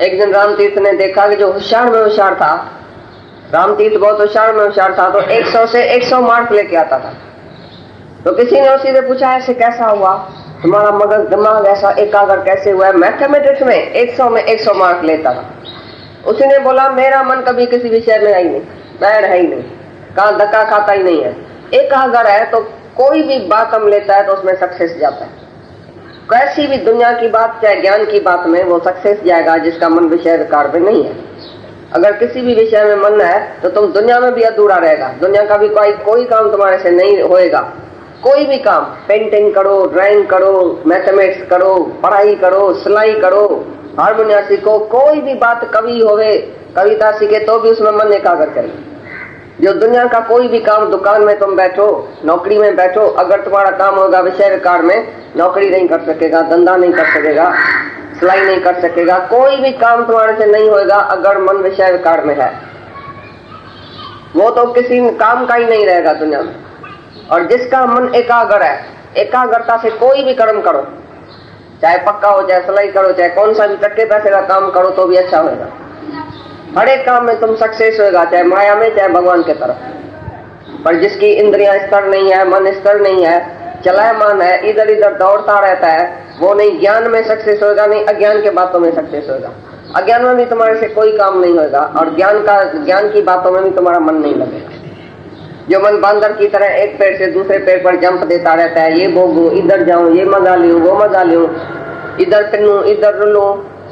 एक दिन रामतीर्थ ने देखा कि जो होशियार में होशियार था, रामतीर्थ बहुत होशियार में होशियार था, तो 100 से 100 मार्क लेके आता था। तो किसी ने उसी से पूछा ऐसे कैसा हुआ, तुम्हारा मगज दिमाग ऐसा एकाग्र कैसे हुआ है? मैथमेटिक्स में 100 में 100 मार्क लेता था। उसी ने बोला मेरा मन कभी किसी विषय में है ही नहीं, बैर है ही नहीं, कहाँ धक्का खाता ही नहीं है, एकाग्र है, तो कोई भी बात हम लेता है तो उसमें सक्सेस जाता है। कैसी भी दुनिया की बात चाहे ज्ञान की बात में वो सक्सेस जाएगा जिसका मन विषय विकार में नहीं है। अगर किसी भी विषय में मन है तो तुम दुनिया में भी अधूरा रहेगा, दुनिया का भी कोई काम तुम्हारे से नहीं होएगा। कोई भी काम, पेंटिंग करो, ड्राइंग करो, मैथमेटिक्स करो, पढ़ाई करो, सिलाई करो, हारमोनिया सीखो, कोई भी बात, कवि होवे कविता सीखे तो भी उसमें मन एकाग्र करे। जो दुनिया का कोई भी काम, दुकान में तुम बैठो, नौकरी में बैठो, अगर तुम्हारा काम होगा विषय विकार में, नौकरी नहीं कर सकेगा, धंधा नहीं कर सकेगा, सिलाई नहीं कर सकेगा, कोई भी काम तुम्हारे से नहीं होगा अगर मन विषय विकार में है। वो तो किसी काम का ही नहीं रहेगा दुनिया में। और जिसका मन एकाग्र है, एकाग्रता से कोई भी कर्म करो, चाहे पक्का हो, चाहे सिलाई करो, चाहे कौन सा भी टक्के पैसे का काम करो तो भी अच्छा होगा। हर एक काम में तुम सक्सेस होगा, चाहे माया में चाहे भगवान के तरफ। पर जिसकी इंद्रियां स्थिर नहीं है, मन स्थिर नहीं है, चलायमान है, इधर इधर दौड़ता रहता है, वो नहीं ज्ञान में सक्सेस होगा, नहीं अज्ञान के बातों में सक्सेस होगा। अज्ञान में भी तुम्हारे से कोई काम नहीं होगा और ज्ञान की बातों में भी तुम्हारा मन नहीं लगेगा। जो मन बंदर की तरह एक पेड़ से दूसरे पेड़ पर जंप देता रहता है, ये भोगूं, इधर जाऊं, ये मजा लूं, वो मजा लूं, इधर पिनूं, इधर रुलूं,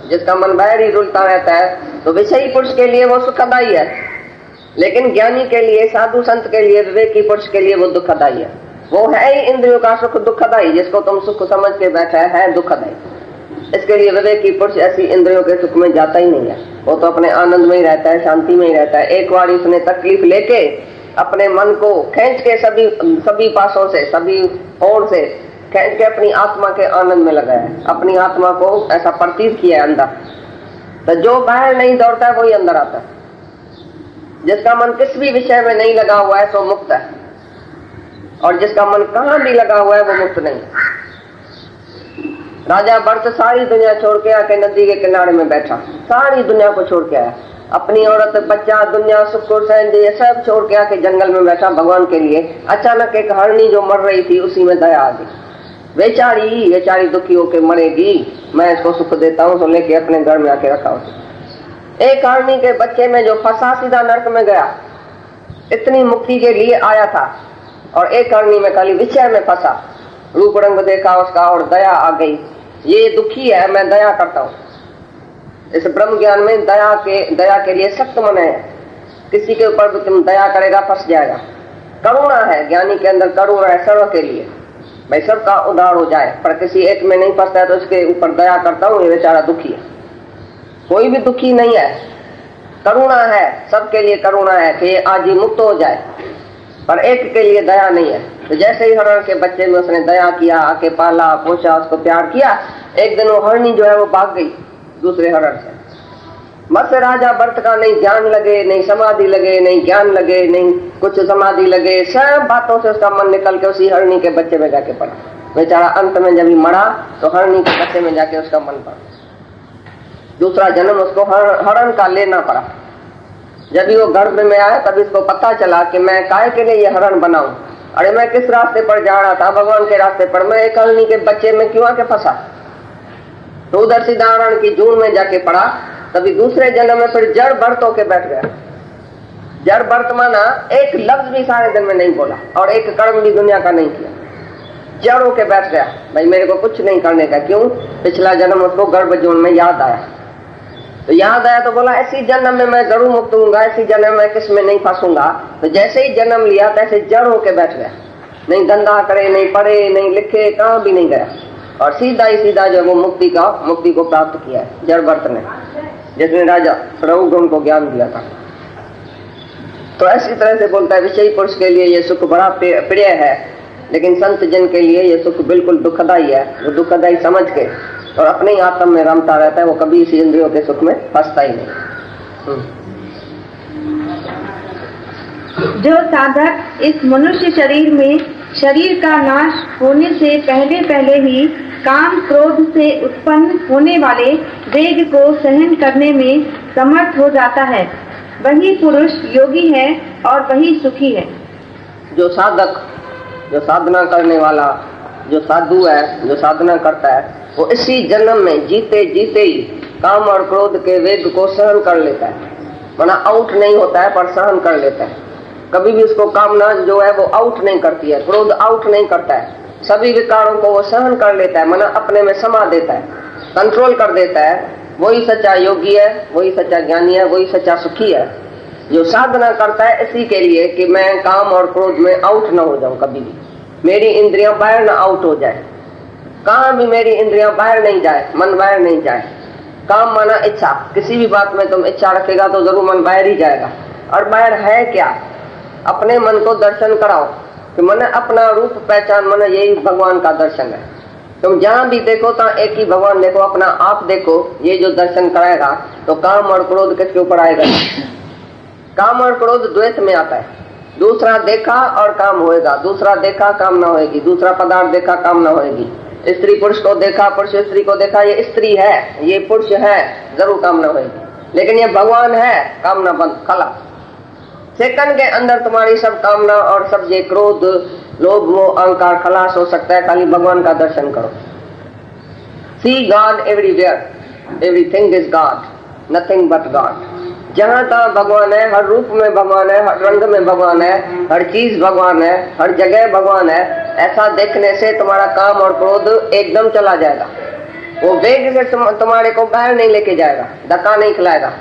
जिसका मन बाहर ही रुलता रहता है, तो विषयी पुरुष के लिए वो सुखदायी है, लेकिन ज्ञानी के लिए, साधु संत के लिए, विवेकी पुरुष के लिए वो दुखदायी है। वो है ही इंद्रियों का सुख दुखदायी, जिसको तुम सुख समझ के बैठा है दुखदायी। इसके लिए विवेकी पुरुष ऐसी इंद्रियों के सुख में जाता ही नहीं है, वो तो अपने आनंद में ही रहता है, शांति में ही रहता है। एक बार उसने तकलीफ लेके अपने मन को खींच के सभी पासों से, सभी ओर से खींच के अपनी आत्मा के आनंद में लगाया है, अपनी आत्मा को ऐसा प्रतीत किया है अंदर। तो जो बाहर नहीं दौड़ता है वही अंदर आता है। जिसका मन किस भी विषय में नहीं लगा हुआ है तो मुक्त है, और जिसका मन कहाँ भी लगा हुआ है वो मुक्त नहीं। राजा भरत सारी दुनिया छोड़ के आके नदी के किनारे में बैठा, सारी दुनिया को छोड़ के आया, अपनी औरत, बच्चा, दुनिया, सुख सैन ये सब छोड़ के आके जंगल में बैठा भगवान के लिए। अचानक एक हरणी जो मर रही थी उसी में दया आ गई, बेचारी दुखी होके मरेगी, मैं इसको सुख देता हूँ, तो लेके अपने घर में आके रखा उसे। एक हरणी के बच्चे में जो फंसा सीधा नरक में गया, इतनी मुक्ति के लिए आया था, और एक हरणी में खाली विषय में फंसा, रूप रंग देखा उसका और दया आ गई, ये दुखी है, मैं दया करता हूँ। इस ब्रह्म ज्ञान में दया के लिए सख्त मन है, किसी के ऊपर भी तुम दया करेगा फंस जाएगा। करुणा है, ज्ञानी के अंदर करुणा है सर्व के लिए, भाई सबका उद्धार हो जाए, पर किसी एक में नहीं फंसता है तो उसके ऊपर दया करता हूँ, ये बेचारा दुखी है। कोई भी दुखी नहीं है, करुणा है, सबके लिए करुणा है कि आज ही मुक्त हो जाए, पर एक के लिए दया नहीं है। तो जैसे ही हरण के बच्चे में उसने दया किया, आके पाला पोछा, उसको प्यार किया, एक दिन वो हरणी जो है वो भाग गई दूसरे हरण से। बस राजा भरत का नहीं ध्यान लगे, नहीं समाधि लगे, नहीं ज्ञान लगे, नहीं कुछ समाधि लगे, सब बातों से उसका मन निकल के उसी हरणी के बच्चे में जाके पड़ा। बेचारा अंत में जब ही मरा तो हरणी के बच्चे में जाके उसका मन पड़ा, दूसरा जन्म उसको हरण का लेना पड़ा। जब भी वो गर्भ में आया तब इसको पता चला कि मैं काहे के लिए ये हरण बनाऊं, अरे मैं किस रास्ते पर जा रहा था, भगवान के रास्ते पर, मैं एक हरणी के बच्चे में क्यों आके फंसा। तो उधर सीधा हरण की जून में जाके पड़ा। तभी दूसरे जन्म में फिर जड़ भरत होके बैठ गया। जड़ भरत माना एक लफ्ज भी सारे दिन में नहीं बोला और एक कर्म भी दुनिया का नहीं किया, जड़ होके बैठ गया, भाई मेरे को कुछ नहीं करने का। क्यों? पिछला जन्म उसको गर्भ जून में याद आया, तो याद आया तो बोला ऐसी जन्म में मैं जरूर मुक्त हूंगा, ऐसी जन्म में किस में नहीं फंसूंगा। तो जैसे ही जन्म लिया तैसे जड़ होके बैठ गया, नहीं धंधा करे, नहीं पढ़े, नहीं लिखे, कहाँ भी नहीं गया, और सीधा ही सीधा जो वो मुक्ति को प्राप्त किया है जड़ भरत ने, जिसने राजा रघुगण को ज्ञान दिया था। तो ऐसी तरह से बोलता है विषयी पुरुष के लिए ये सुख बड़ा प्रिय है, लेकिन संत जन के लिए ये सुख बिल्कुल दुखदायी है। वो दुखदायी समझ के और अपने ही आत्म में रमता रहता है, वो कभी इसी इंद्रियों के सुख में फंसता ही नहीं। जो साधक इस मनुष्य शरीर में शरीर का नाश होने से पहले पहले ही काम क्रोध से उत्पन्न होने वाले वेग को सहन करने में समर्थ हो जाता है। वही पुरुष योगी है और वही सुखी है। जो साधक, जो साधना करने वाला, जो साधु है, जो साधना करता है, वो इसी जन्म में जीते जीते ही काम और क्रोध के वेग को सहन कर लेता है। माना आउट नहीं होता है पर सहन कर लेता है। कभी भी उसको कामना जो है वो आउट नहीं करती है, क्रोध आउट नहीं करता है। सभी विकारों को वो सहन कर लेता है, माना अपने में समा देता है, कंट्रोल कर देता है। वही सच्चा योगी है, वही सच्चा ज्ञानी है, वही सच्चा सुखी है। जो साधना करता है इसी के लिए कि मैं काम और क्रोध में आउट ना हो जाऊं, कभी भी मेरी इंद्रियां बाहर ना आउट हो जाए, कहाँ भी मेरी इंद्रियां बाहर नहीं जाए, मन बाहर नहीं जाए। काम माना इच्छा, किसी भी बात में तुम इच्छा रखेगा तो जरूर मन बाहर ही जाएगा। और बाहर है क्या? अपने मन को दर्शन कराओ कि मन अपना रूप पहचान, मन यही भगवान का दर्शन है। तुम जहां भी देखो तो एक ही भगवान देखो, अपना आप देखो। ये जो दर्शन कराएगा तो काम और क्रोध किसके ऊपर आएगा? काम और क्रोध द्वैत में आता है। दूसरा देखा और काम होएगा, दूसरा देखा काम ना होएगी, दूसरा पदार्थ देखा काम ना होएगी। स्त्री पुरुष को देखा, पुरुष स्त्री को देखा, ये स्त्री है, ये पुरुष है, जरूर कामना होगी। लेकिन ये भगवान है, कामना बंद, खला। सेकंड के अंदर तुम्हारी सब कामना और सब ये क्रोध, लोभ, मोह, अहंकार खलास हो सकता है। खाली भगवान का दर्शन करो। See God everywhere, everything is God, nothing but God. जहां तहां भगवान है, हर रूप में भगवान है, हर रंग में भगवान है, हर चीज भगवान है, हर जगह भगवान है। ऐसा देखने से तुम्हारा काम और क्रोध एकदम चला जाएगा। वो वेग से तुम्हारे को बाहर नहीं लेके जाएगा, धक्का नहीं खिलाएगा।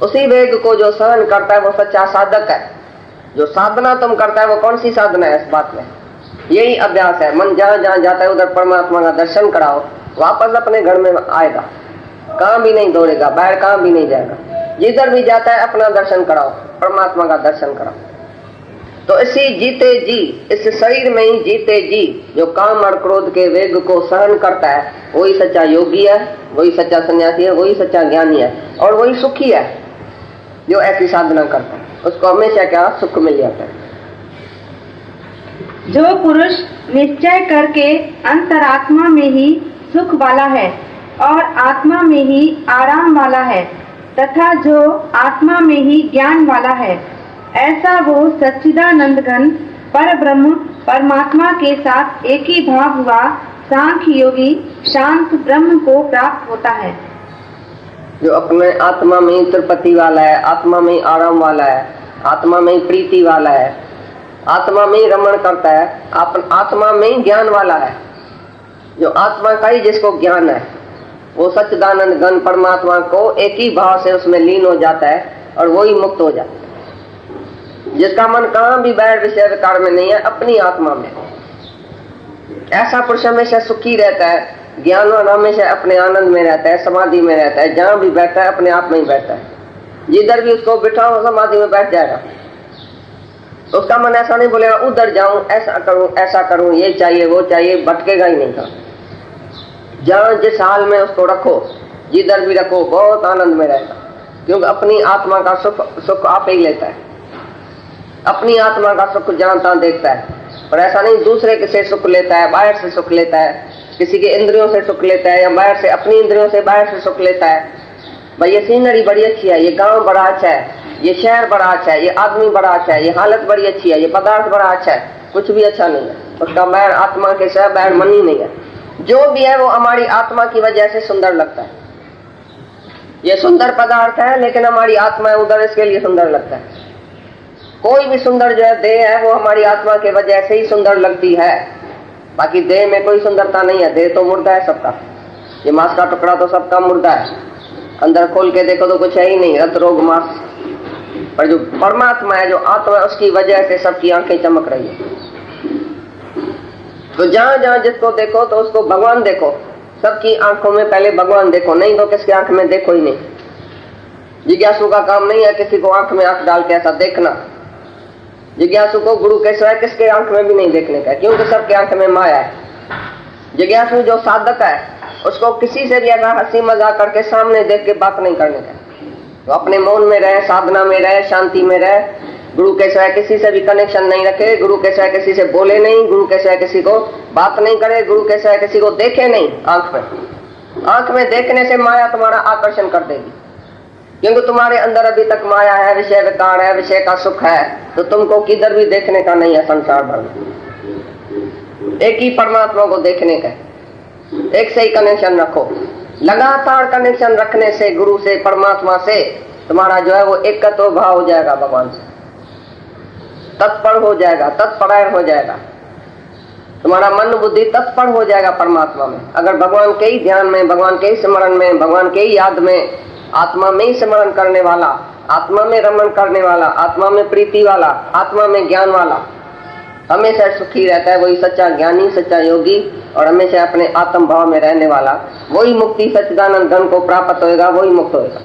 उसी वेग को जो सहन करता है वो सच्चा साधक है। जो साधना तुम करता है वो कौन सी साधना है? इस बात में यही अभ्यास है। मन जहां जहां जाता है उधर परमात्मा का दर्शन कराओ, वापस अपने घर में आएगा, कहां भी नहीं दौड़ेगा, बाहर कहां भी नहीं जाएगा। जिधर भी जाता है अपना दर्शन कराओ, परमात्मा का दर्शन कराओ। तो इसी जीते जी, इस शरीर में ही जीते जी जो काम और क्रोध के वेग को सहन करता है, वही सच्चा योगी है, वही सच्चा सन्यासी है, वही सच्चा ज्ञानी है, और वही सुखी है। जो ऐसी साधना करता है उसको हमेशा क्या सुख मिल जाता है। जो पुरुष निश्चय करके अंतरात्मा में ही सुख वाला है और आत्मा में ही आराम वाला है, तथा जो आत्मा में ही ज्ञान वाला है, ऐसा वो सच्चिदानंद घन पर ब्रह्म परमात्मा के साथ एक ही भाव हुआ सांख्य योगी शांत ब्रह्म को प्राप्त होता है। जो अपने आत्मा में ही तृप्ति वाला है, आत्मा में ही आराम वाला है, आत्मा में ही प्रीति वाला है, आत्मा में ही रमण करता है, आत्मा में ही ज्ञान वाला है। जो आत्मा का ही जिसको ज्ञान है वो सच्चिदानंद घन परमात्मा को एक ही भाव से उसमें लीन हो जाता है और वही मुक्त हो जाता है। जिसका मन कहाँ भी बाहर विषय विकार में नहीं है, अपनी आत्मा में, ऐसा पुरुष हमेशा सुखी रहता है, ज्ञानवान हमेशा अपने आनंद में रहता है, समाधि में रहता है। जहां भी बैठता है अपने आप में ही बैठता है। जिधर भी उसको बिठाओ समाधि में बैठ जाएगा। उसका मन ऐसा नहीं बोलेगा उधर जाऊं, ऐसा करूं, ये चाहिए वो चाहिए, भटकेगा ही नहीं था। जहां जिस हाल में उसको रखो, जिधर भी रखो, बहुत आनंद में रहेगा। क्योंकि अपनी आत्मा का सुख आप ही लेता है। अपनी आत्मा का सुख जहां तहां देखता है, और ऐसा नहीं दूसरे से सुख लेता है, बाहर से सुख लेता है, किसी के इंद्रियों से सुख लेता है, या बाहर से अपनी इंद्रियों से बाहर से सुख लेता है। भाई ये सीनरी बड़ी अच्छी है, ये गांव बड़ा अच्छा है, ये शहर बड़ा अच्छा है, ये आदमी बड़ा अच्छा है, ये हालत बड़ी अच्छी है, ये पदार्थ बड़ा अच्छा है। कुछ भी अच्छा नहीं है, उसका बाहर आत्मा के सिवा बाहर मन ही नहीं है। जो भी है वो हमारी आत्मा की वजह से सुंदर लगता है। ये सुंदर पदार्थ है लेकिन हमारी आत्मा है उधर, इसके लिए सुंदर लगता है। कोई भी सुंदर जो है देह है वो हमारी आत्मा के वजह से ही सुंदर लगती है। बाकी देह में कोई सुंदरता नहीं है। देह तो मुर्दा है सबका, ये मांस का टुकड़ा तो सबका मुर्दा है। अंदर खोल के देखो तो कुछ है ही नहीं, रत रोग मांस। पर जो परमात्मा है, जो आत्मा है, उसकी वजह से सबकी आंखें चमक रही है। तो जहां जहां जिसको देखो तो उसको भगवान देखो। सबकी आंखों में पहले भगवान देखो, नहीं तो किसकी आंख में देखो ही नहीं। जिज्ञासु का काम नहीं है किसी को आंख में आंख डाल के ऐसा देखना। जिज्ञासु को गुरु के सिवाय किसके आंख में भी नहीं देखने का, क्योंकि सबके आंख में माया है। जिज्ञासु जो साधक है उसको किसी से भी ऐसा हंसी मजाक करके सामने देख के बात नहीं करने का। तो अपने मौन में रहे, साधना में रहे, शांति में रहे, गुरु के सिवाय किसी से भी कनेक्शन नहीं रखे, गुरु के सिवाय किसी से बोले नहीं, गुरु के सिवाय किसी को बात नहीं करे, गुरु के सिवाय किसी को देखे नहीं। आंख में देखने से माया तुम्हारा आकर्षण कर देगी, क्योंकि तुम्हारे अंदर अभी तक माया है, विषय विकार है, विषय का सुख है, तो तुमको किधर भी देखने का नहीं है संसार भर में। एक ही परमात्मा को देखने का, एक से ही कनेक्शन रखो। लगातार कनेक्शन रखने से गुरु से, परमात्मा से तुम्हारा जो है वो एकत्व भाव हो जाएगा, भगवान से तत्पर हो जाएगा, तत्परायण हो जाएगा, तुम्हारा मन बुद्धि तत्पर हो जाएगा परमात्मा में। अगर भगवान के ही ध्यान में, भगवान के ही स्मरण में, भगवान के ही याद में, आत्मा में ही स्मरण करने वाला, आत्मा में रमण करने वाला, आत्मा में प्रीति वाला, आत्मा में ज्ञान वाला हमेशा सुखी रहता है, वही सच्चा ज्ञानी, सच्चा योगी और हमेशा अपने आत्म भाव में रहने वाला, वही मुक्ति सच्चिदानंद घन को प्राप्त होएगा, वही मुक्त होएगा।